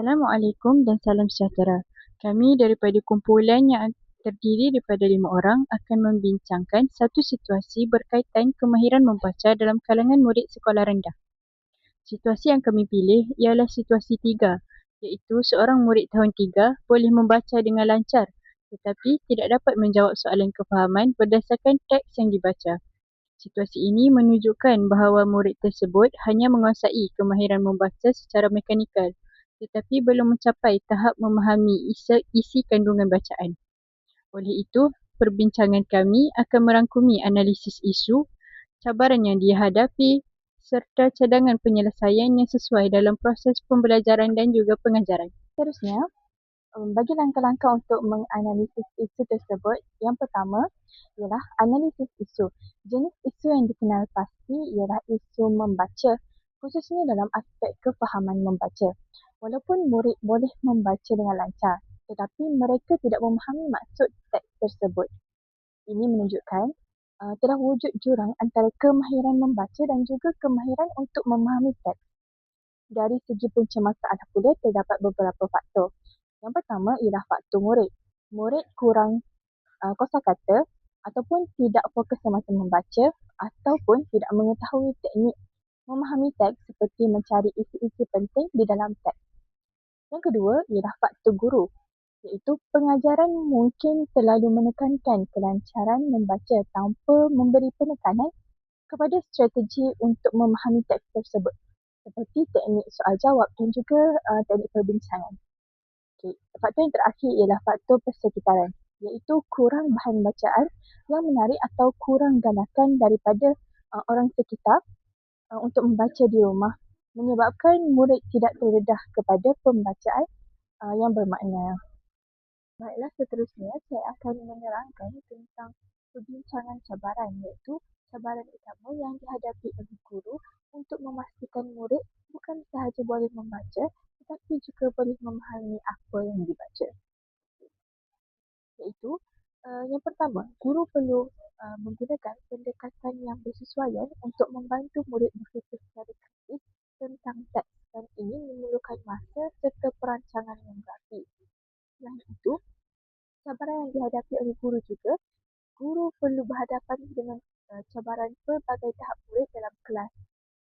Assalamualaikum dan salam sejahtera. Kami daripada kumpulan yang terdiri daripada 5 orang akan membincangkan satu situasi berkaitan kemahiran membaca dalam kalangan murid sekolah rendah. Situasi yang kami pilih ialah situasi 3, iaitu seorang murid tahun 3 boleh membaca dengan lancar tetapi tidak dapat menjawab soalan kefahaman berdasarkan teks yang dibaca. Situasi ini menunjukkan bahawa murid tersebut hanya menguasai kemahiran membaca secara mekanikal tetapi belum mencapai tahap memahami isi kandungan bacaan. Oleh itu, perbincangan kami akan merangkumi analisis isu, cabaran yang dihadapi serta cadangan penyelesaian yang sesuai dalam proses pembelajaran dan juga pengajaran. Seterusnya, bagi langkah-langkah untuk menganalisis isu tersebut, yang pertama ialah analisis isu. Jenis isu yang dikenal pasti ialah isu membaca, khususnya dalam aspek kefahaman membaca. Walaupun murid boleh membaca dengan lancar, tetapi mereka tidak memahami maksud teks tersebut. Ini menunjukkan telah wujud jurang antara kemahiran membaca dan juga kemahiran untuk memahami teks. Dari segi pencemasan pula terdapat beberapa faktor. Yang pertama ialah faktor murid. Murid kurang kosakata ataupun tidak fokus semasa membaca ataupun tidak mengetahui teknik memahami teks seperti mencari isi-isi penting di dalam teks. Yang kedua ialah faktor guru, iaitu pengajaran mungkin terlalu menekankan kelancaran membaca tanpa memberi penekanan kepada strategi untuk memahami teks tersebut seperti teknik soal jawab dan juga teknik perbincangan. Faktor yang terakhir ialah faktor persekitaran, iaitu kurang bahan bacaan yang menarik atau kurang ganakan daripada orang sekitar untuk membaca di rumah, menyebabkan murid tidak terdedah kepada pembacaan yang bermakna. Baiklah, seterusnya saya akan menerangkan tentang perbincangan cabaran, iaitu cabaran utama yang dihadapi oleh guru untuk memastikan murid bukan sahaja boleh membaca tetapi juga boleh memahami apa yang dibaca. Iaitu yang pertama, guru perlu menggunakan pendekatan yang bersesuaian untuk membantu murid berfikir secara kritis tentang teks dan ini memerlukan masa serta perancangan yang rapi. Selain itu, cabaran yang dihadapi oleh guru juga, guru perlu berhadapan dengan cabaran pelbagai tahap murid dalam kelas.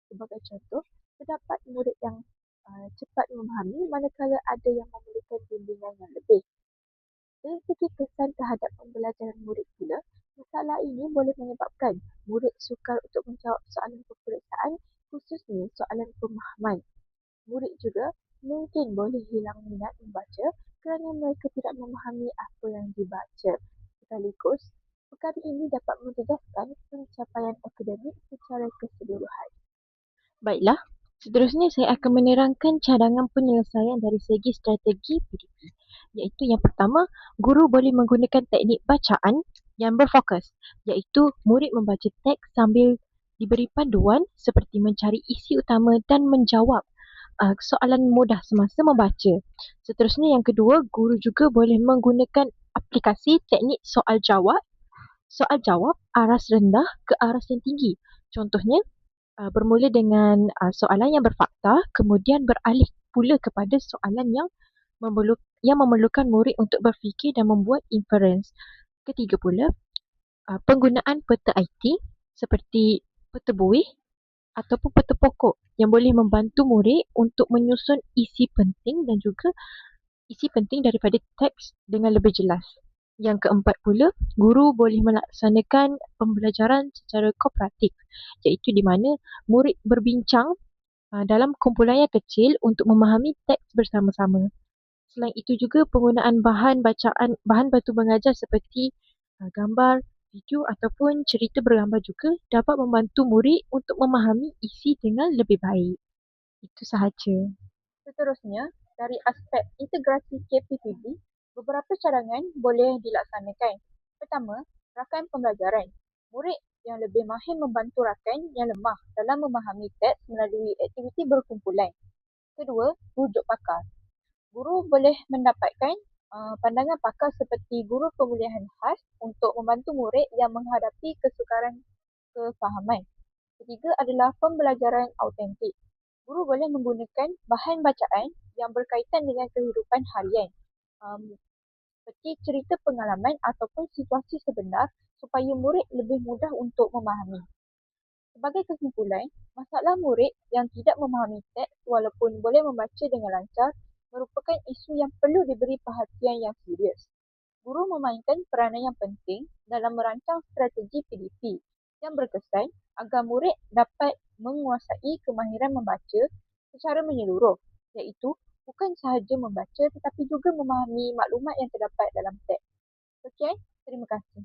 Sebagai contoh, terdapat murid yang cepat memahami manakala ada yang memerlukan bimbingan yang lebih. Dari segi kesan terhadap pembelajaran murid pula, masalah ini boleh menyebabkan murid sukar untuk menjawab soalan peperiksaan, khususnya soalan pemahaman. Murid juga mungkin boleh hilang minat membaca kerana mereka tidak memahami apa yang dibaca. Sekaligus, perkara ini dapat menjejaskan pencapaian akademik secara keseluruhan. Baiklah, seterusnya saya akan menerangkan cadangan penyelesaian dari segi strategi PDP. Iaitu yang pertama, guru boleh menggunakan teknik bacaan yang berfokus, iaitu murid membaca teks sambil diberi panduan seperti mencari isi utama dan menjawab soalan mudah semasa membaca. Seterusnya yang kedua, guru juga boleh menggunakan aplikasi teknik soal jawab aras rendah ke aras yang tinggi. Contohnya, bermula dengan soalan yang berfakta, kemudian beralih pula kepada soalan yang memerlukan murid untuk berfikir dan membuat inference. Ketiga pula, penggunaan peta IT seperti peta buih ataupun peta pokok yang boleh membantu murid untuk menyusun isi penting dan juga isi penting daripada teks dengan lebih jelas. Yang keempat pula, guru boleh melaksanakan pembelajaran secara kooperatif, iaitu di mana murid berbincang dalam kumpulan yang kecil untuk memahami teks bersama-sama. Selain itu juga penggunaan bahan batu mengajar seperti gambar, video ataupun cerita bergambar juga dapat membantu murid untuk memahami isi dengan lebih baik. Itu sahaja. Seterusnya, dari aspek integrasi KPTB, beberapa cadangan boleh dilaksanakan. Pertama, rakan pembelajaran. Murid yang lebih mahir membantu rakan yang lemah dalam memahami teks melalui aktiviti berkumpulan. Kedua, rujuk pakar. Guru boleh mendapatkan pandangan pakar seperti guru pemulihan khas untuk membantu murid yang menghadapi kesukaran kefahaman. Ketiga adalah pembelajaran autentik. Guru boleh menggunakan bahan bacaan yang berkaitan dengan kehidupan harian, seperti cerita pengalaman ataupun situasi sebenar supaya murid lebih mudah untuk memahami. Sebagai kesimpulan, masalah murid yang tidak memahami teks walaupun boleh membaca dengan lancar merupakan isu yang perlu diberi perhatian yang serius. Guru memainkan peranan yang penting dalam merancang strategi PDP yang berkesan agar murid dapat menguasai kemahiran membaca secara menyeluruh, iaitu bukan sahaja membaca tetapi juga memahami maklumat yang terdapat dalam teks. Sekian, terima kasih.